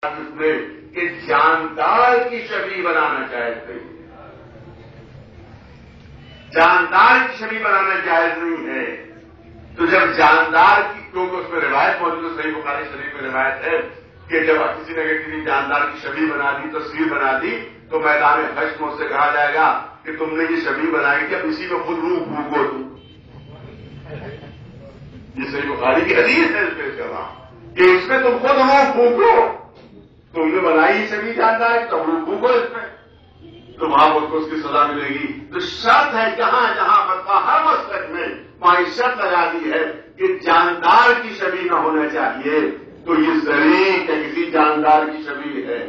اس میں کہ جاندار کی شبیہ بنانا جائز نہیں ہے. جاندار کی شبیہ بنانا جائز نہیں ہے. تو جب جاندار کی، کیونکہ اس میں روایت موجود ہے، صحیح بخاری شریف میں روایت ہے کہ جب کسی نے کسی جاندار کی شبیہ بنا دی، تصویر بنا دی، تو میدان حشر میں اس سے کہا جائے گا کہ تم نے یہ شبیہ بنائی تھی، اب اسی میں خود روح پھونکو. یہ صحیح بخاری کی حدیث ہے، پیش کر رہا ہوں کہ اس میں تم خود روح پھونکو. تم نے بنائی شبیہ جاندار ہے، تب روح پھونکو اس میں، تو وہاں کو اس کی سزا ملے گی. تو شرط ہے جہاں جہاں فتویٰ ہر مسلک میں وہاں شرط لگا دی ہے کہ جاندار کی شبیہ نہ ہونا چاہیے. تو یہ زری کہ کسی جاندار کی شبیہ ہے،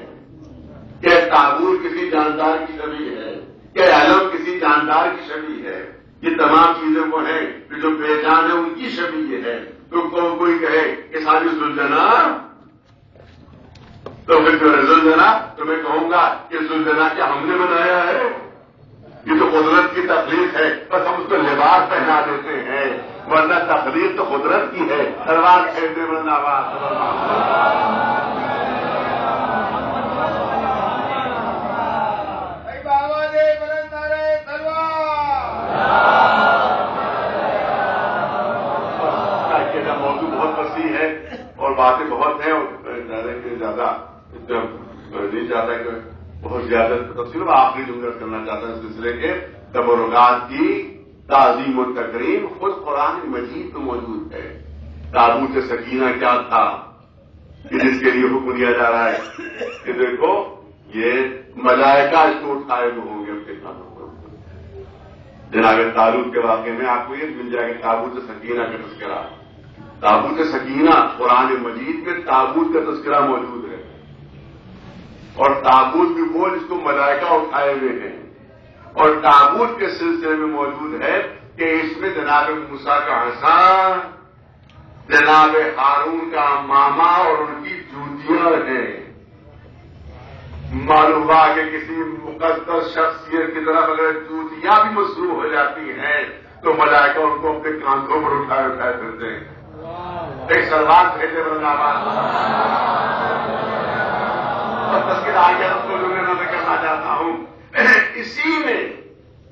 کہ تابور کسی جاندار کی شبیہ ہے، کہ علم کسی جاندار کی شبیہ ہے، یہ تمام چیزیں وہ ہیں کہ جو بے جان ہے ان کی شبیہ ہے. تو کوئی کہے کہ ساری زلجنا، تو پھر جو زلجنا تو میں کہوں گا کہ زلجنا کیا ہم نے بنایا ہے؟ یہ تو قدرت کی تخلیق ہے، بس ہم اس کو لباس پہنا دیتے ہیں، ورنہ تخلیق تو قدرت کی ہے. سلوات کہتے ورنہ آواز موضوع بہت وسیع ہے اور باتیں بہت ہیں، اور زیادہ نہیں چاہتا کہ بہت زیادہ تفصیل. آخری جملہ کرنا چاہتا ہوں اس سلسلے کے تبرکات کی تعظیم و تکریم خود قرآن مجید میں موجود ہے. تابوت سکینہ کیا تھا کہ جس کے لیے حکم دیا جا رہا ہے کہ دیکھو یہ ملائکہ اس کو اٹھائے ہوئے ہوں گے اپنے کاموں پر. جناب طالوت کے واقعے میں آپ کو یہ مل جائے گا تابوت سکینہ کا تذکرہ. تابوت سکینہ قرآن مجید میں تابوت کا تذکرہ موجود ہے، اور تابوت بھی وہ جس کو ملائکہ اٹھائے ہوئے ہیں. اور تابوت کے سلسلے میں موجود ہے کہ اس میں جناب موسیٰ کا عصا، جناب ہارون کا ماما اور ان کی جوتیاں ہیں. معلوم ہوا کہ کسی مقدس شخصیت کی طرف اگر جوتیاں بھی مصروف ہو جاتی ہیں تو ملائکہ ان کو اپنے کاندھوں پر اٹھائے پھرتے ہیں. ایک سلوات بھیجے برنامہ اور تذکرہ آگے ہم کو نظر کرنا چاہتا ہوں.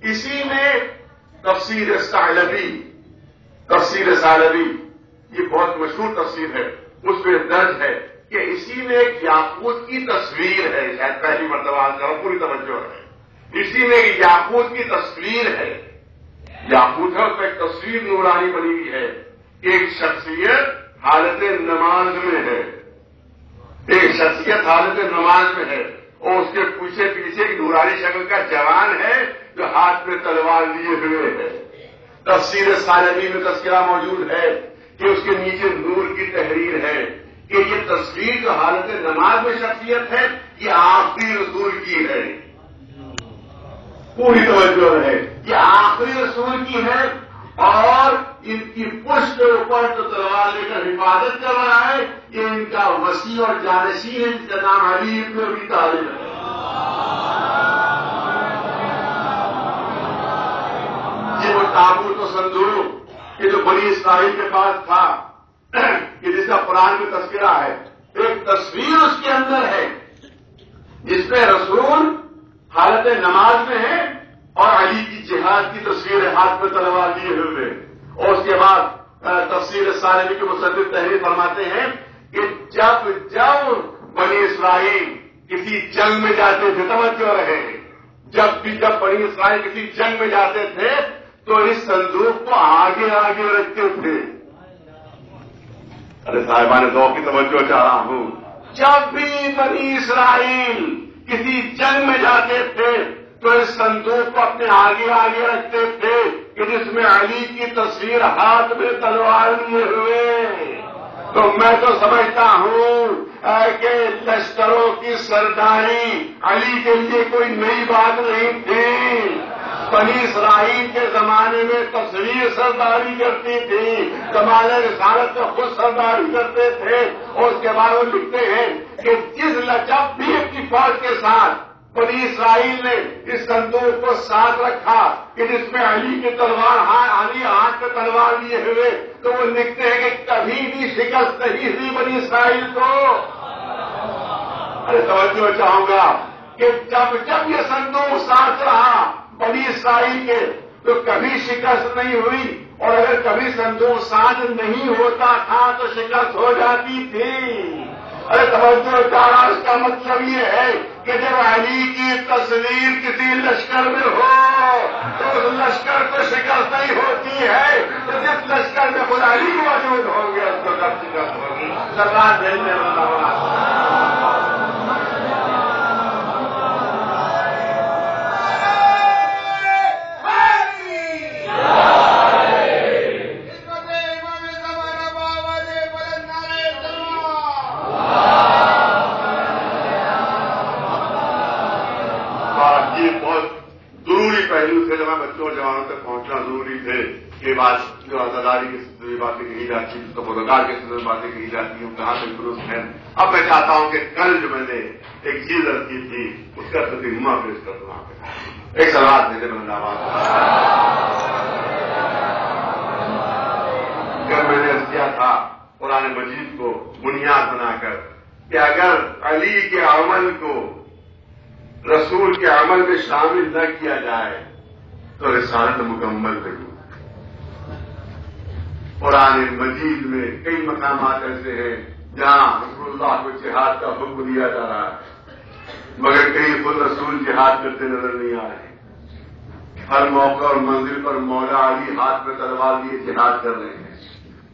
اسی میں تفسیر ثعلبی یہ بہت مشہور تفسیر ہے. اس میں درج ہے کہ اسی میں ایک یاقوت کی تصویر ہے. شاید پہلی مرتبہ کرو، پوری توجہ ہے. اسی میں ایک یاقوت کی تصویر ہے. یاقوت ہے، اس میں ایک تصویر نورانی بنی ہوئی ہے. ایک شخصیت حالت نماز میں ہے، ایک شخصیت حالت نماز میں ہے، اور اس کے پیچھے ایک نورانی شکل کا جوان ہے جو ہاتھ میں تلوار لیے ہوئے ہے. تفسیر ثعلبی میں تذکرہ موجود ہے کہ اس کے نیچے نور کی تحریر ہے کہ یہ تصویر جو حالت نماز میں شخصیت ہے یہ آخری رسول کی ہے. پوری توجہ ہے، یہ آخری رسول کی ہے، اور ان کی پشت کے اوپر جو تلوار لے کر حفاظت کر رہا ہے یہ ان کا وسیع اور جانشین ہے، جس کا نام علی ابن ابی طالب ہے. یہ وہ تابوت و صندوق یہ جو بنی اسرائیل کے پاس تھا کہ جس کا قرآن میں تذکرہ ہے، ایک تصویر اس کے اندر ہے جس میں رسول حالت نماز میں ہے اور علی کی جہاد کی تصویر ہاتھ میں تلوار لیے ہوئے. اور اس کے بعد تفسیر ثعلبی کے مصنف تحریر فرماتے ہیں کہ جب بنی اسرائیل کسی جنگ میں جاتے تھے، توجہ رہے، جب بنی اسرائیل کسی جنگ میں جاتے تھے تو اس صندوق کو آگے آگے رکھتے تھے. ارے صاحبان ذوق کی توجہ چاہ رہا ہوں. جب بھی بنی اسرائیل کسی جنگ میں جاتے تھے تو اس صندوق کو اپنے آگے آگے رکھتے تھے کہ جس میں علی کی تصویر ہاتھ میں تلوار لیے ہوئے. تو میں تو سمجھتا ہوں کہ لشکروں کی سرداری علی کے لیے کوئی نئی بات نہیں تھی. بنی اسرائیل کے زمانے میں تصویر سرداری کرتی تھی، زمانے رسالت میں خود سرداری کرتے تھے. اور اس کے بعد وہ لکھتے ہیں کہ جب بھی اپنی فوج کے ساتھ بنی اسرائیل نے اس صندوق کو ساتھ رکھا کہ جس میں علی کی تلوار علی ہاتھ میں تلوار لیے ہوئے، تو وہ لکھتے ہیں کہ کبھی بھی شکست نہیں ہوئی بنی اسرائیل کو. ارے توجہ چاہوں گا کہ جب یہ صندوق ساتھ رہا بنی اسرائیل کے تو کبھی شکست نہیں ہوئی، اور اگر کبھی صندوق ساتھ نہیں ہوتا تھا تو شکست ہو جاتی تھی۔ ارے توجہ چاہا، اس کا مطلب یہ ہے کہ جب علی کی تصویر کسی لشکر میں ہو تو اس لشکر کو شکست نہیں ہوتی ہے، تو جس لشکر میں خود علی موجود ہوں گے اس کو کب شکست ہوگی؟ سرکار بھیجنے والا بچوں اور جوانوں تک پہنچنا ضروری تھے کہ بات جو آزاداری کے سلسلے میں باتیں کہی جاتی ہیں، تبادلات کے سلسلے میں باتیں کہی جاتی ہیں، کہاں تک درست ہے۔ اب میں چاہتا ہوں کہ کل جو میں نے ایک چیز رکھی تھی اس کا ترجمہ پیش کر دوں آپ کو۔ ایک سوال میرے بندہ کل میں نے کیا تھا قرآن مجید کو بنیاد بنا کر کہ اگر علی کے عمل کو رسول کے عمل میں شامل نہ کیا جائے تو رسالت مکمل نہیں۔ قرآن مجید میں کئی مقامات ایسے ہیں جہاں رسول اللہ کو جہاد کا حکم دیا جا رہا ہے، مگر کہیں خود رسول جہاد کرتے نظر نہیں آ رہے۔ ہر موقع اور منزل پر مولا علی ہاتھ میں تلوار لیے جہاد کر رہے ہیں،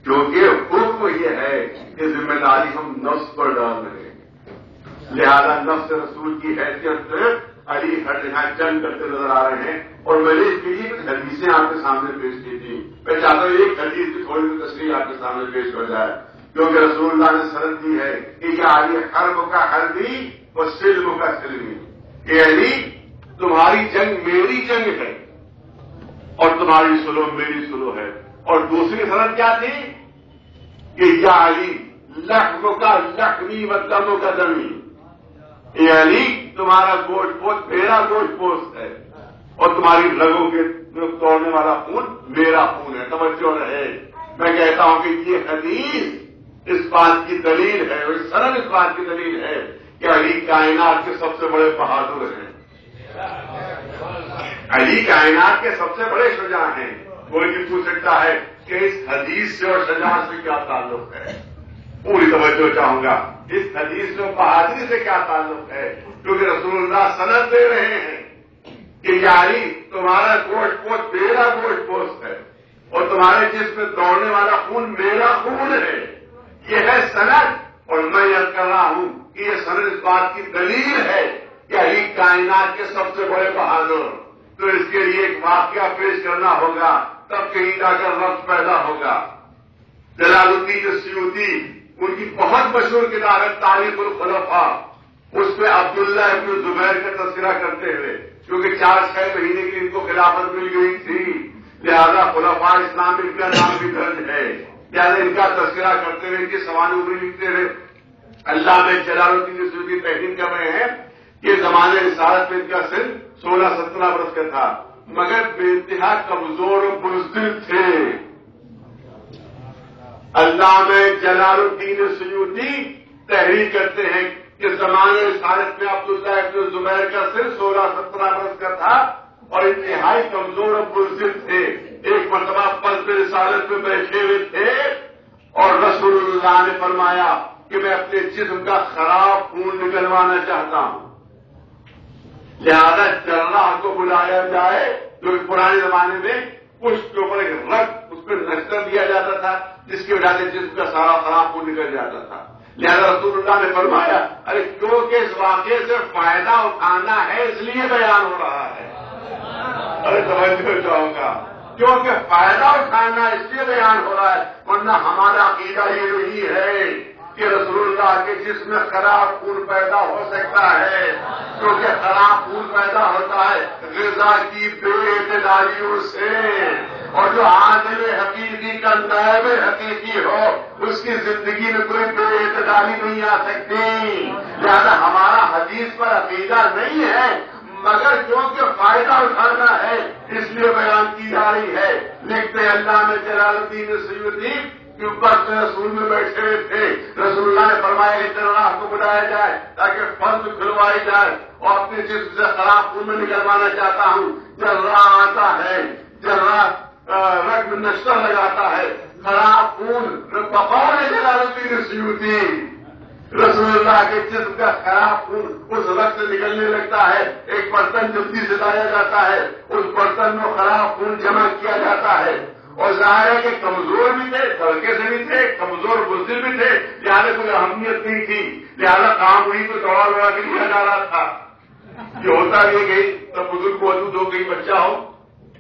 کیونکہ حکم یہ ہے کہ ذمہ داری ہم نفس پر ڈال رہے ہیں، لہذا نفس رسول کی حیثیت سے علی ہر جگہ جنگ کرتے نظر آ رہے ہیں۔ اور میں نے اس کے لیے کچھ حدیثیں آپ کے سامنے پیش کی تھی، میں چاہتا ہوں ایک حدیث کی تھوڑی سی تشریح آپ کے سامنے پیش ہو جائے، کیونکہ رسول اللہ نے سند دی ہے کہ یہ علی حرب کا حربی اور سلم کا سلمی، کہ علی تمہاری جنگ میری جنگ ہے اور تمہاری سلو میری سلو ہے۔ اور دوسری سند کیا تھی کہ یا علی لحم کا لحمی و دم کا دمی، یہ علی تمہارا گوشت پوست میرا گوشت پوست ہے اور تمہاری رگوں کے توڑنے والا خون میرا خون ہے۔ توجہ رہے، میں کہتا ہوں کہ یہ حدیث اس بات کی دلیل ہے، اور سند اس بات کی دلیل ہے کہ علی کائنات کے سب سے بڑے بہادر ہیں، علی کائنات کے سب سے بڑے شجاع ہیں۔ کوئی بھی پوچھ سکتا ہے کہ اس حدیث سے اور شجاعت سے کیا تعلق ہے؟ پوری توجہ چاہوں گا، اس حدیث میں بہادری سے کیا تعلق ہے؟ کیونکہ رسول اللہ سند دے رہے ہیں کہ یاری تمہارا گوشت پوست میرا گوشت پوست ہے اور تمہارے جسم میں دوڑنے والا خون میرا خون ہے، یہ ہے سند۔ اور میں یہ کر رہا ہوں کہ یہ سند اس بات کی دلیل ہے کہ علی کائنات کے سب سے بڑے بہادر، تو اس کے لیے ایک واقعہ پیش کرنا ہوگا، تب کہیں جا کر ربط پیدا ہوگا۔ جلال الدین السیوطی ان کی بہت مشہور کتاب ہے تاریخ الخلفاء، اس میں عبداللہ ابن زبیر کا تذکرہ کرتے ہوئے، کیونکہ 4-6 مہینے کی ان کو خلافت مل گئی تھی، لہذا خلفاء اسلام ان کا نام بھی درج ہے، لہذا ان کا تذکرہ کرتے ہوئے ان کی سوانح عمری لکھتے ہوئے اللہ میں جلال الدین السیوطی تحقیق کر رہے ہیں کہ زمانے رسالت میں ان کا سن 16-17 برس کا تھا، مگر بے انتہا کمزور و بزدل تھے۔ علامہ جلال الدین السیوطی تحریر کرتے ہیں کہ زمانے رسالت میں عبداللہ ابن زبیر کا سن 16-17 برس کا تھا اور انتہائی کمزور و بزدل تھے۔ ایک مرتبہ پلب رسالت میں بیٹھے ہوئے تھے اور رسول اللہ نے فرمایا کہ میں اپنے جسم کا خراب خون نکلوانا چاہتا ہوں، لہذا جراح کو بلایا جائے، جو پرانے زمانے میں پشت کے اوپر ایک رگ اس پہ نشتر دیا جاتا تھا جس کی وجہ سے جسم کا سارا خراب خون نکل جاتا تھا۔ لہذا رسول اللہ نے فرمایا ارے کیونکہ اس واقعے سے فائدہ اٹھانا ہے اس لیے بیان ہو رہا ہے۔ ارے سمجھ چاہوں گا کیونکہ فائدہ اٹھانا اس لیے بیان ہو رہا ہے، ورنہ ہمارا عقیدہ یہ نہیں ہے کہ رسول اللہ کے جسم میں خراب خون پیدا ہو سکتا ہے، کیونکہ خراب خون پیدا ہوتا ہے غذا کی بے اعتدالیوں سے، اور جو عادل حقیقی کا نائب حقیقی ہو اس کی زندگی میں کوئی بے اعتدالی نہیں آ سکتی۔ لہذا ہمارا حدیث پر عقیدہ نہیں ہے، مگر کیونکہ فائدہ اٹھانا ہے اس لیے بیان کی جا رہی ہے۔ لکھتے اللہ میں جلال الدین السیوطی کہ اوپر سے رسول میں بیٹھے ہوئے تھے. رسول اللہ نے فرمایا کہ جراح کو بلایا جائے تاکہ فرض کھلوائی جائے اور اپنی جسم سے خراب خون میں نکلوانا چاہتا ہوں. جراح آتا ہے, جراح رگ میں نشتر لگاتا ہے, خراب خون بقول جلال الدین سیوطی رسول اللہ کے جسم کا خراب خون اس رگ سے نکلنے لگتا ہے. ایک برتن جلدی سے لایا جاتا ہے, اس برتن میں خراب خون جمع کیا جاتا ہے. اور ظاہر ہے کہ کمزور بھی تھے, تڑکے سے بھی تھے, کمزور بزدل بھی تھے, لہٰذا کوئی اہمیت نہیں تھی, لہٰذا کام وہی تو دوڑا دوڑا کے لیا جا رہا تھا. یہ ہوتا بھی گئی تب بزرگ موجود ہو, گئی بچہ ہو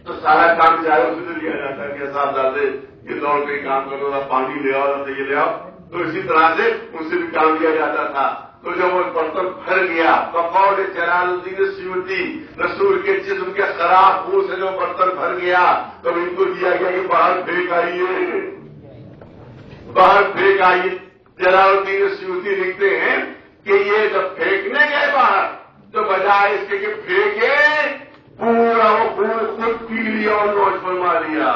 تو سارا کام چاہے اس سے لیا جاتا ہے کہ صاحبزادے یہ دوڑ کے کام کرو, پانی لے آؤ, یہ لے آؤ. تو اسی طرح سے ان سے بھی کام لیا جاتا تھا. تو جب وہ برتن بھر گیا بقول جلال الدین سیوطی رسول کے جسم کے خراب خون سے جو برتن بھر گیا تو ان کو دیا گیا کہ باہر پھینک آئیے, باہر پھینک آئیے. جلال الدین سیوطی لکھتے ہیں کہ یہ جب پھینکنے گئے باہر تو بجائے اس کے کہ پھینکے پورا وہ خون خود پی لیا اور نوش فرما لیا.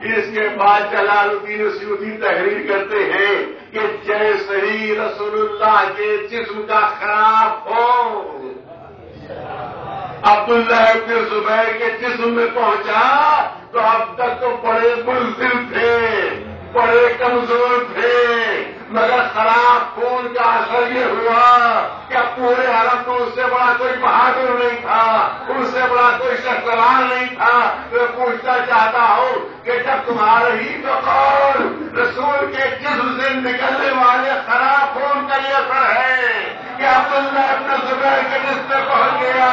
اس کے بعد جلال الدین سیوطی تحریر کرتے ہیں کہ جیسے ہی رسول اللہ کے جسم کا خراب ہو عبداللہ ابن زبیر کے جسم میں پہنچا تو اب تک تو بڑے بزدل تھے, بڑے کمزور تھے, مگر خراب خون کا اثر یہ ہوا کہ پورے عرب میں اس سے بڑا کوئی بہادر نہیں تھا, اس سے بڑا کوئی شخصوان نہیں تھا. میں پوچھنا چاہتا ہوں کہ جب تمہارے ہی تو قول رسول کے جسم سے نکلنے والے خراب خون کا یہ اثر ہے کہ عبداللہ ابن زبیر کے جسم میں پہنچ گیا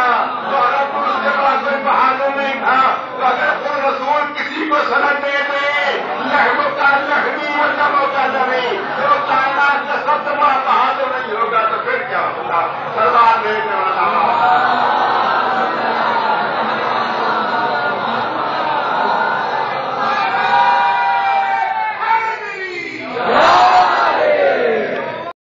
تو عرب میں اس سے بڑا کوئی بہادر نہیں تھا. تو اگر کوئی رسول کسی کو سند دے دے لہموں کا لہمی اور دموں کا دمی تو کائنات کا سب سے بڑا بہادر نہیں ہوگا تو پھر کیا ہوگا؟